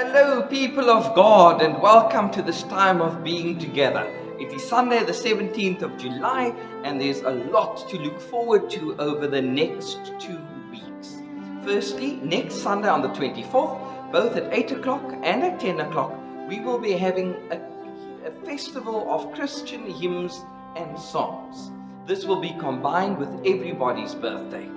Hello, people of God, and welcome to this time of being together. It is Sunday, the 17th of July, and there's a lot to look forward to over the next 2 weeks. Firstly, next Sunday on the 24th, both at 8 o'clock and at 10 o'clock, we will be having a festival of Christian hymns and songs. This will be combined with everybody's birthday.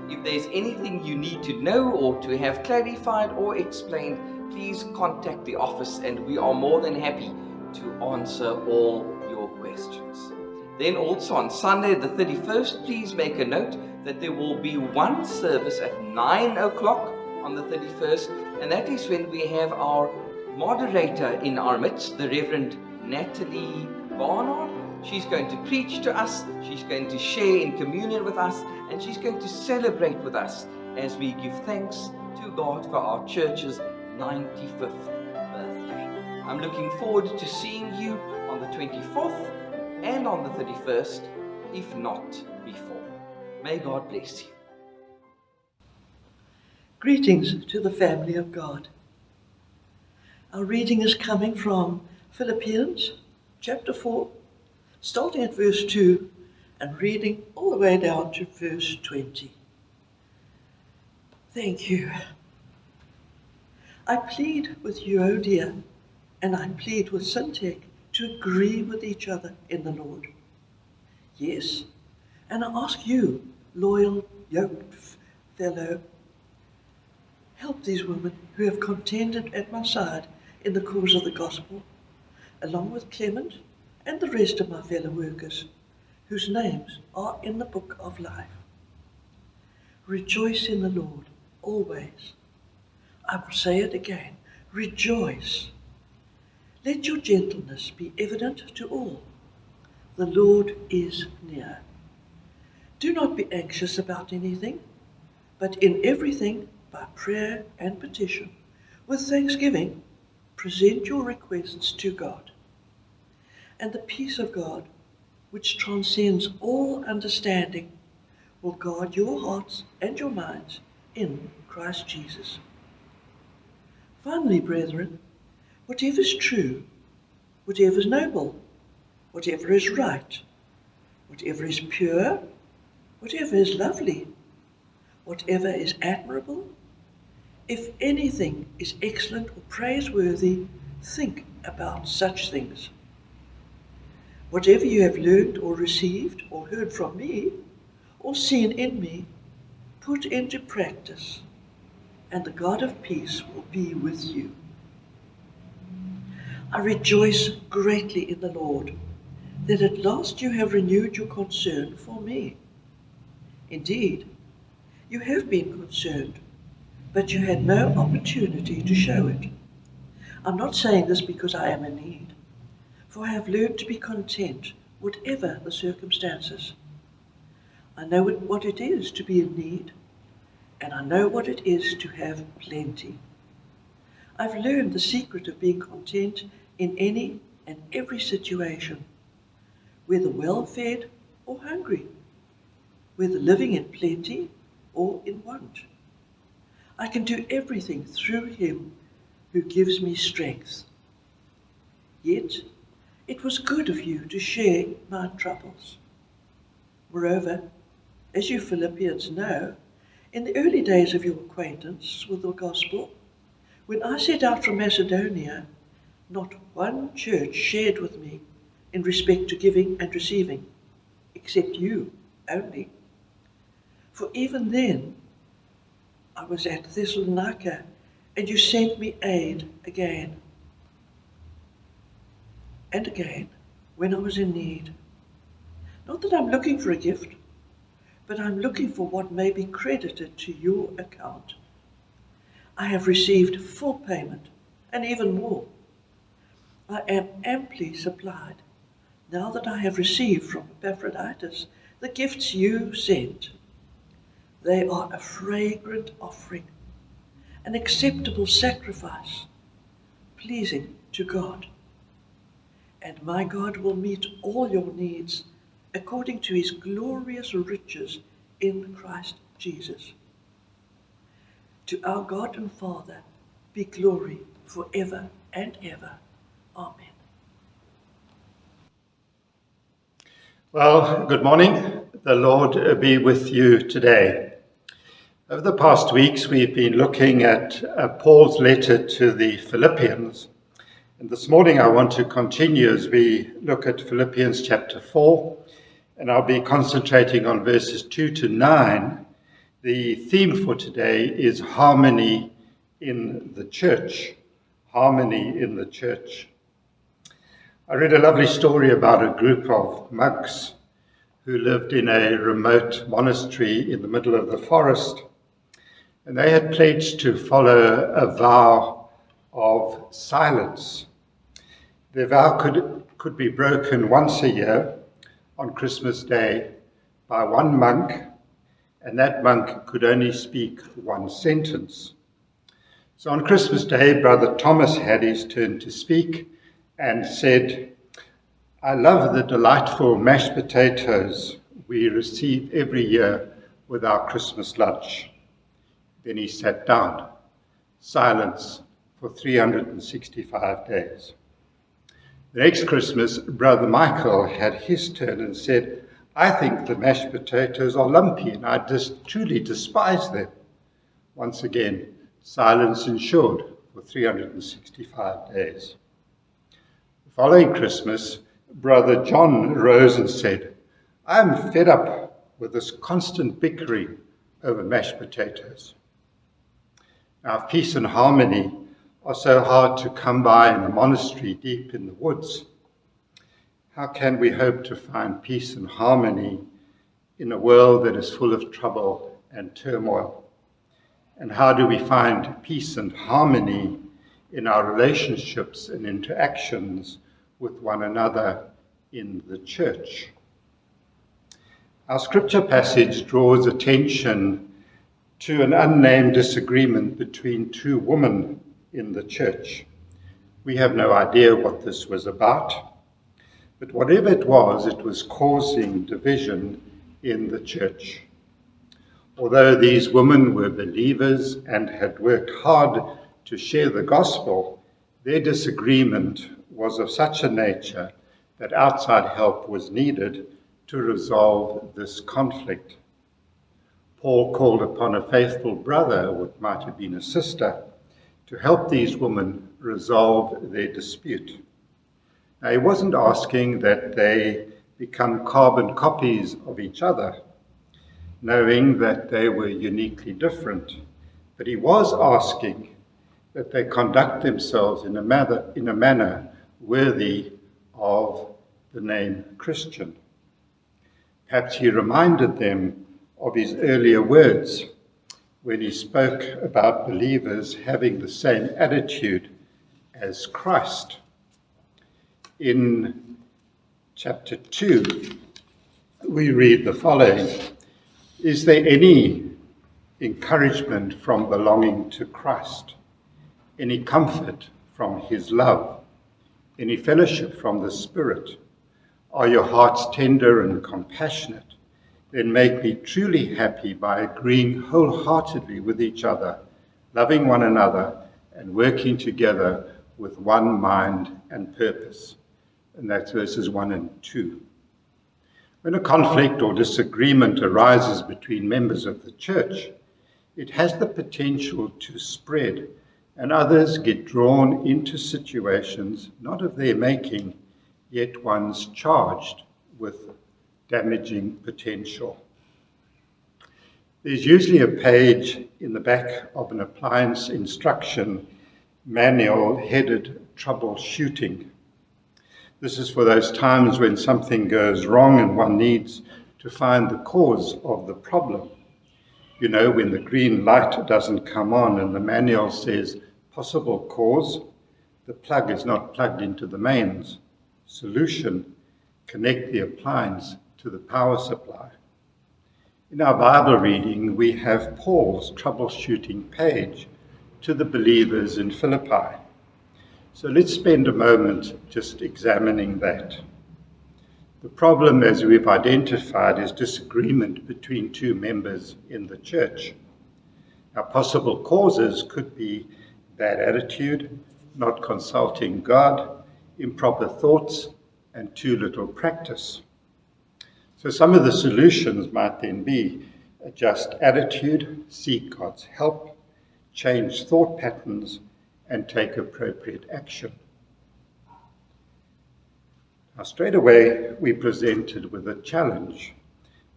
If there's anything you need to know or to have clarified or explained, please contact the office and we are more than happy to answer all your questions. Then also on Sunday the 31st, please make a note that there will be one service at 9 o'clock on the 31st, and that is when we have our moderator in our midst, the Reverend Natalie Barnard. She's going to preach to us, she's going to share in communion with us, and she's going to celebrate with us as we give thanks to God for our church's 95th birthday. I'm looking forward to seeing you on the 24th and on the 31st, if not before. May God bless you. Greetings to the family of God. Our reading is coming from Philippians Chapter 4, starting at verse 2 and reading all the way down to verse 20. Thank you. I plead with Euodia and I plead with Syntyche to agree with each other in the Lord. Yes, and I ask you, loyal, yoked fellow, help these women who have contended at my side in the cause of the gospel, along with Clement and the rest of my fellow workers, whose names are in the book of life. Rejoice in the Lord always. I will say it again, rejoice. Let your gentleness be evident to all. The Lord is near. Do not be anxious about anything, but in everything, by prayer and petition, with thanksgiving, present your requests to God. And the peace of God, which transcends all understanding, will guard your hearts and your minds in Christ Jesus. Finally, brethren, whatever is true, whatever is noble, whatever is right, whatever is pure, whatever is lovely, whatever is admirable, if anything is excellent or praiseworthy, think about such things. Whatever you have learned or received or heard from me or seen in me, put into practice, and the God of peace will be with you. I rejoice greatly in the Lord that at last you have renewed your concern for me. Indeed, you have been concerned, but you had no opportunity to show it. I'm not saying this because I am in need, for I have learned to be content, whatever the circumstances. I know what it is to be in need, and I know what it is to have plenty. I've learned the secret of being content in any and every situation, whether well-fed or hungry, whether living in plenty or in want. I can do everything through him who gives me strength. Yet, it was good of you to share my troubles. Moreover, as you Philippians know, in the early days of your acquaintance with the gospel, when I set out from Macedonia, not one church shared with me in respect to giving and receiving, except you only. For even then, I was at Thessalonica, and you sent me aid again and again when I was in need. Not that I'm looking for a gift, but I'm looking for what may be credited to your account. I have received full payment, and even more. I am amply supplied, now that I have received from Epaphroditus the gifts you sent. They are a fragrant offering, an acceptable sacrifice, pleasing to God. And my God will meet all your needs according to his glorious riches in Christ Jesus. To our God and Father be glory forever and ever. Amen. Well, good morning. The Lord be with you today. Over the past weeks, we've been looking at Paul's letter to the Philippians. And this morning, I want to continue as we look at Philippians Chapter 4. And I'll be concentrating on verses 2 to 9. The theme for today is harmony in the church. Harmony in the church. I read a lovely story about a group of monks who lived in a remote monastery in the middle of the forest. And they had pledged to follow a vow of silence. Their vow could be broken once a year on Christmas Day by one monk, and that monk could only speak one sentence. So on Christmas Day, Brother Thomas had his turn to speak and said, "I love the delightful mashed potatoes we receive every year with our Christmas lunch." Then he sat down, silence for 365 days. The next Christmas, Brother Michael had his turn and said, "I think the mashed potatoes are lumpy and I just truly despise them." Once again, silence ensured for 365 days. The following Christmas, Brother John rose and said, "I am fed up with this constant bickering over mashed potatoes." Now, if peace and harmony are so hard to come by in a monastery deep in the woods, how can we hope to find peace and harmony in a world that is full of trouble and turmoil? And how do we find peace and harmony in our relationships and interactions with one another in the church? Our scripture passage draws attention to an unnamed disagreement between two women in the church. We have no idea what this was about, but whatever it was causing division in the church. Although these women were believers and had worked hard to share the gospel, their disagreement was of such a nature that outside help was needed to resolve this conflict. Paul called upon a faithful brother, what might have been a sister, to help these women resolve their dispute. Now, he wasn't asking that they become carbon copies of each other, knowing that they were uniquely different, but he was asking that they conduct themselves in a manner worthy of the name Christian. Perhaps he reminded them of his earlier words when he spoke about believers having the same attitude as Christ. In chapter 2, we read the following: "Is there any encouragement from belonging to Christ? Any comfort from his love? Any fellowship from the Spirit? Are your hearts tender and compassionate? Then make me truly happy by agreeing wholeheartedly with each other, loving one another, and working together with one mind and purpose." And that's verses 1 and 2. When a conflict or disagreement arises between members of the church, it has the potential to spread, and others get drawn into situations not of their making, yet ones charged with damaging potential. There's usually a page in the back of an appliance instruction manual headed "Troubleshooting." This is for those times when something goes wrong and one needs to find the cause of the problem. You know, when the green light doesn't come on and the manual says possible cause, the plug is not plugged into the mains. Solution: connect the appliance to the power supply. In our Bible reading, we have Paul's troubleshooting page to the believers in Philippi. So let's spend a moment just examining that. The problem, as we've identified, is disagreement between two members in the church. Now, possible causes could be bad attitude, not consulting God, improper thoughts, and too little practice. So some of the solutions might then be adjust attitude, seek God's help, change thought patterns, and take appropriate action. Now, straight away, we're presented with a challenge,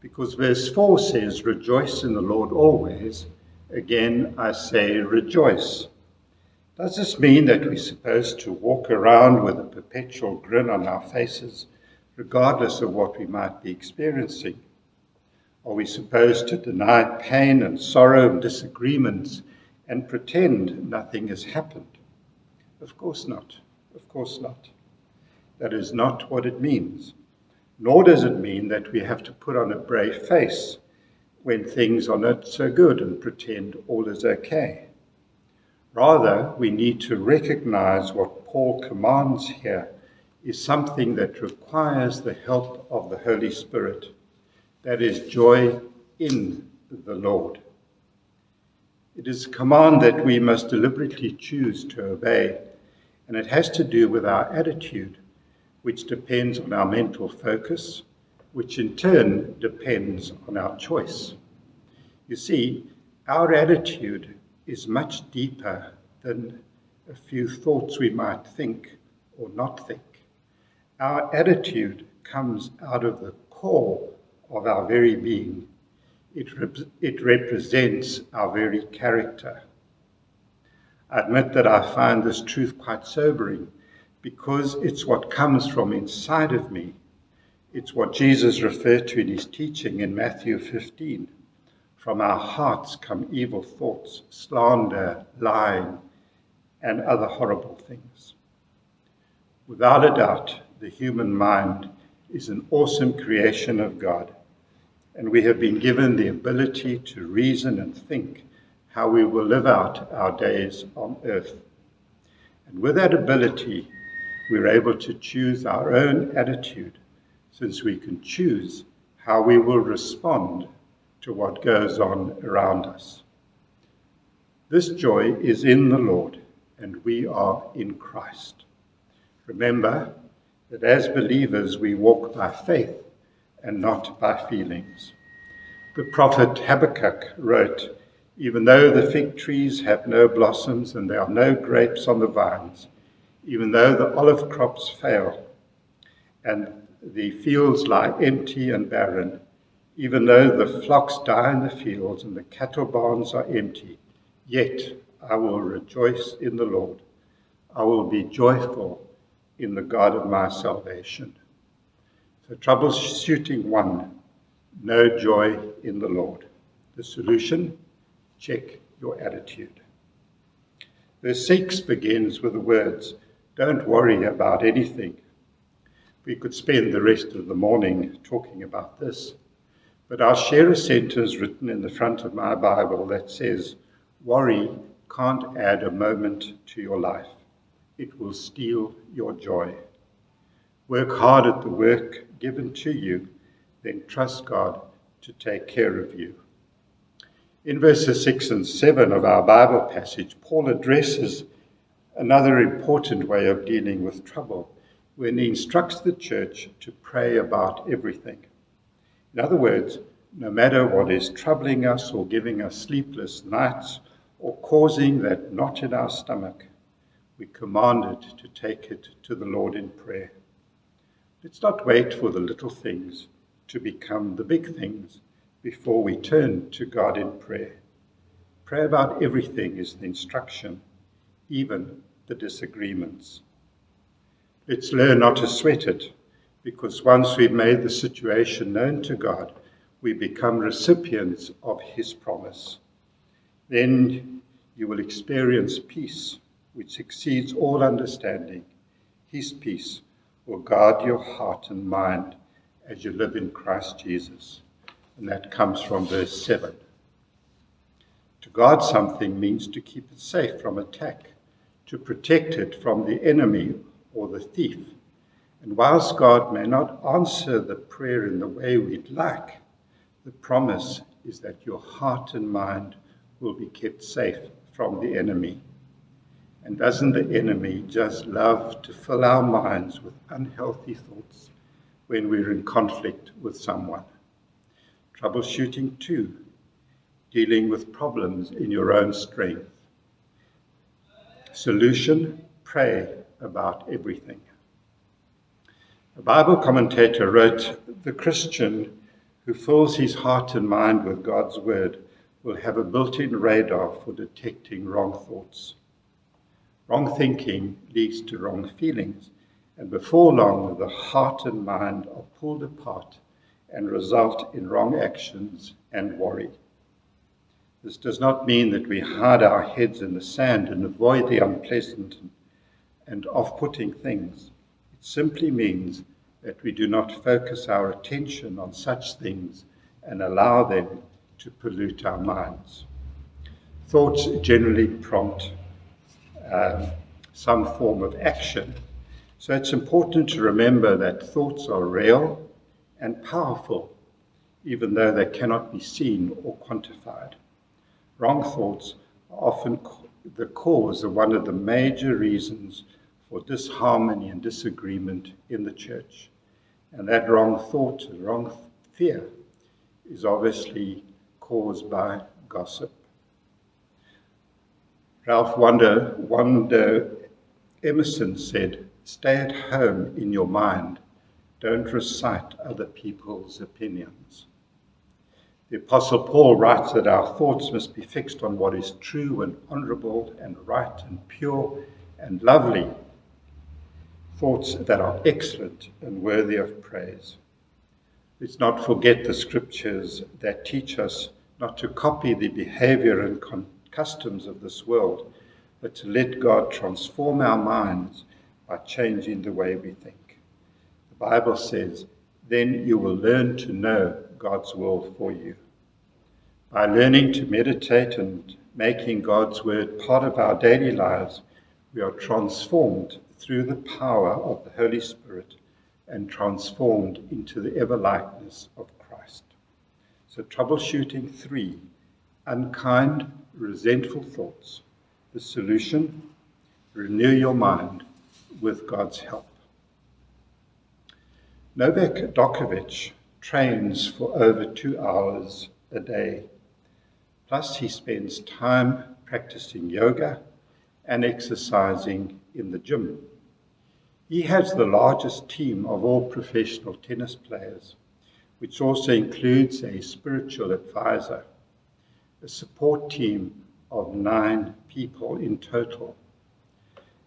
because verse 4 says, "Rejoice in the Lord always. Again, I say rejoice." Does this mean that we're supposed to walk around with a perpetual grin on our faces, regardless of what we might be experiencing? Are we supposed to deny pain and sorrow and disagreements and pretend nothing has happened? Of course not. Of course not. That is not what it means. Nor does it mean that we have to put on a brave face when things are not so good and pretend all is okay. Rather, we need to recognize what Paul commands here is something that requires the help of the Holy Spirit. That is joy in the Lord. It is a command that we must deliberately choose to obey, and it has to do with our attitude, which depends on our mental focus, which in turn depends on our choice. You see, our attitude is much deeper than a few thoughts we might think or not think. Our attitude comes out of the core of our very being. It represents our very character. I admit that I find this truth quite sobering, because it's what comes from inside of me. It's what Jesus referred to in his teaching in Matthew 15. From our hearts come evil thoughts, slander, lying, and other horrible things. Without a doubt, the human mind is an awesome creation of God, and we have been given the ability to reason and think how we will live out our days on earth. And with that ability, we're able to choose our own attitude, since we can choose how we will respond to what goes on around us. This joy is in the Lord, and we are in Christ. Remember that as believers we walk by faith and not by feelings. The prophet Habakkuk wrote, "Even though the fig trees have no blossoms and there are no grapes on the vines, even though the olive crops fail and the fields lie empty and barren, even though the flocks die in the fields and the cattle barns are empty, yet I will rejoice in the Lord. I will be joyful in the God of my salvation." So troubleshooting 1, no joy in the Lord. The solution, check your attitude. Verse 6 begins with the words, "Don't worry about anything." We could spend the rest of the morning talking about this, but I'll share a sentence written in the front of my Bible that says, "Worry can't add a moment to your life. It will steal your joy." Work hard at the work given to you, then trust God to take care of you. In verses 6 and 7 of our Bible passage, Paul addresses another important way of dealing with trouble when he instructs the church to pray about everything. In other words, no matter what is troubling us or giving us sleepless nights or causing that knot in our stomach, we're commanded to take it to the Lord in prayer. Let's not wait for the little things to become the big things before we turn to God in prayer. Pray about everything is the instruction, even the disagreements. Let's learn not to sweat it, because once we've made the situation known to God, we become recipients of his promise. Then you will experience peace, which exceeds all understanding. His peace will guard your heart and mind as you live in Christ Jesus. And that comes from verse 7. To guard something means to keep it safe from attack, to protect it from the enemy or the thief. And whilst God may not answer the prayer in the way we'd like, the promise is that your heart and mind will be kept safe from the enemy. And doesn't the enemy just love to fill our minds with unhealthy thoughts when we're in conflict with someone? Troubleshooting 2, dealing with problems in your own strength. Solution, pray about everything. A Bible commentator wrote, "The Christian who fills his heart and mind with God's word will have a built-in radar for detecting wrong thoughts. Wrong thinking leads to wrong feelings, and before long the heart and mind are pulled apart and result in wrong actions and worry." This does not mean that we hide our heads in the sand and avoid the unpleasant and off-putting things. It simply means that we do not focus our attention on such things and allow them to pollute our minds. Thoughts generally prompt some form of action, so it's important to remember that thoughts are real and powerful, even though they cannot be seen or quantified. Wrong thoughts are often the cause of one of the major reasons for disharmony and disagreement in the church. And that wrong thought, wrong fear, is obviously caused by gossip. Ralph Waldo Emerson said, "Stay at home in your mind. Don't recite other people's opinions." The Apostle Paul writes that our thoughts must be fixed on what is true and honorable and right and pure and lovely, thoughts that are excellent and worthy of praise. Let's not forget the scriptures that teach us not to copy the behavior and customs of this world, but to let God transform our minds by changing the way we think. The Bible says, "Then you will learn to know God's will for you." By learning to meditate and making God's word part of our daily lives, we are transformed through the power of the Holy Spirit and transformed into the ever-likeness of Christ. So troubleshooting 3, unkind, resentful thoughts. The solution, renew your mind with God's help. Novak Djokovic trains for over 2 hours a day. Plus he spends time practicing yoga and exercising in the gym. He has the largest team of all professional tennis players, which also includes a spiritual advisor, a support team of 9 people in total.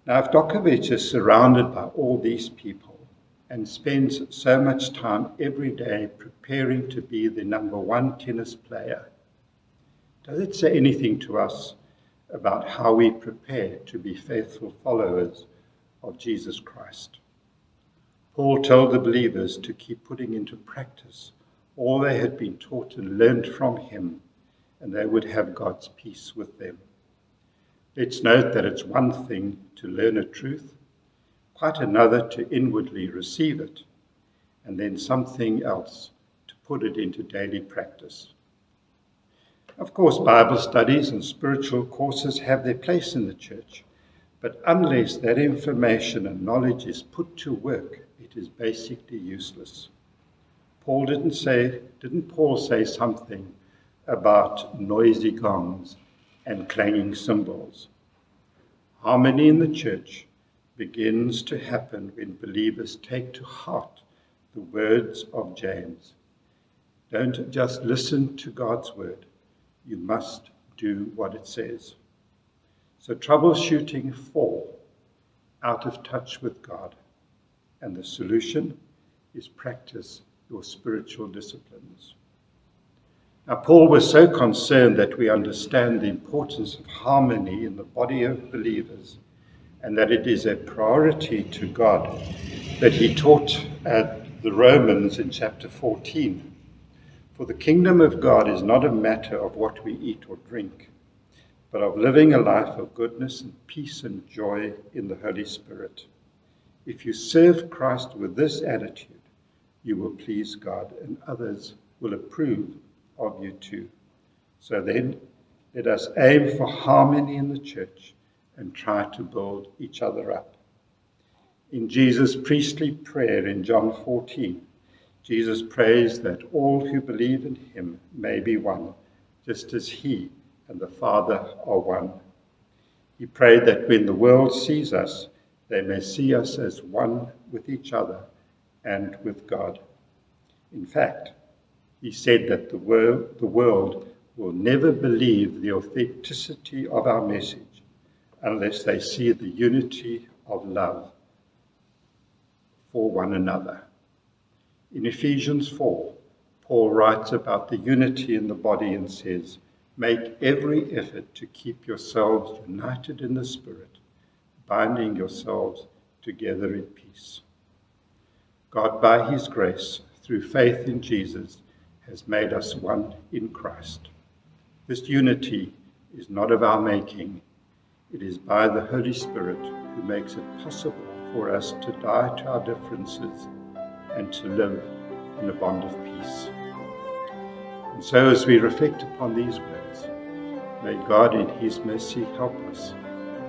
Now, if Djokovic is surrounded by all these people and spends so much time every day preparing to be the number 1 tennis player, does it say anything to us about how we prepare to be faithful followers of Jesus Christ? Paul told the believers to keep putting into practice all they had been taught and learned from him, and they would have God's peace with them. Let's note that it's one thing to learn a truth, quite another to inwardly receive it, and then something else to put it into daily practice. Of course, Bible studies and spiritual courses have their place in the church, but unless that information and knowledge is put to work, it is basically useless. Didn't Paul say something about noisy gongs and clanging cymbals? Harmony in the church begins to happen when believers take to heart the words of James. Don't just listen to God's word. You must do what it says. So troubleshooting 4, out of touch with God. And the solution is practice your spiritual disciplines. Now, Paul was so concerned that we understand the importance of harmony in the body of believers and that it is a priority to God that he taught at the Romans in chapter 14. For the kingdom of God is not a matter of what we eat or drink, but of living a life of goodness and peace and joy in the Holy Spirit. If you serve Christ with this attitude, you will please God and others will approve of you too. So then, let us aim for harmony in the church and try to build each other up. In Jesus' priestly prayer in John 14, Jesus prays that all who believe in him may be one, just as he and the Father are one. He prayed that when the world sees us, they may see us as one with each other and with God. In fact, he said that the world will never believe the authenticity of our message unless they see the unity of love for one another. In Ephesians 4, Paul writes about the unity in the body and says, "Make every effort to keep yourselves united in the Spirit, binding yourselves together in peace." God, by his grace, through faith in Jesus, has made us one in Christ. This unity is not of our making. It is by the Holy Spirit who makes it possible for us to die to our differences and to live in a bond of peace. And so as we reflect upon these words, may God in his mercy help us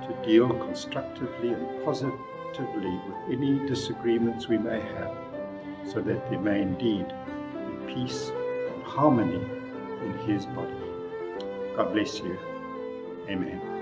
to deal constructively and positively with any disagreements we may have, so that there may indeed be peace and harmony in his body. God bless you. Amen.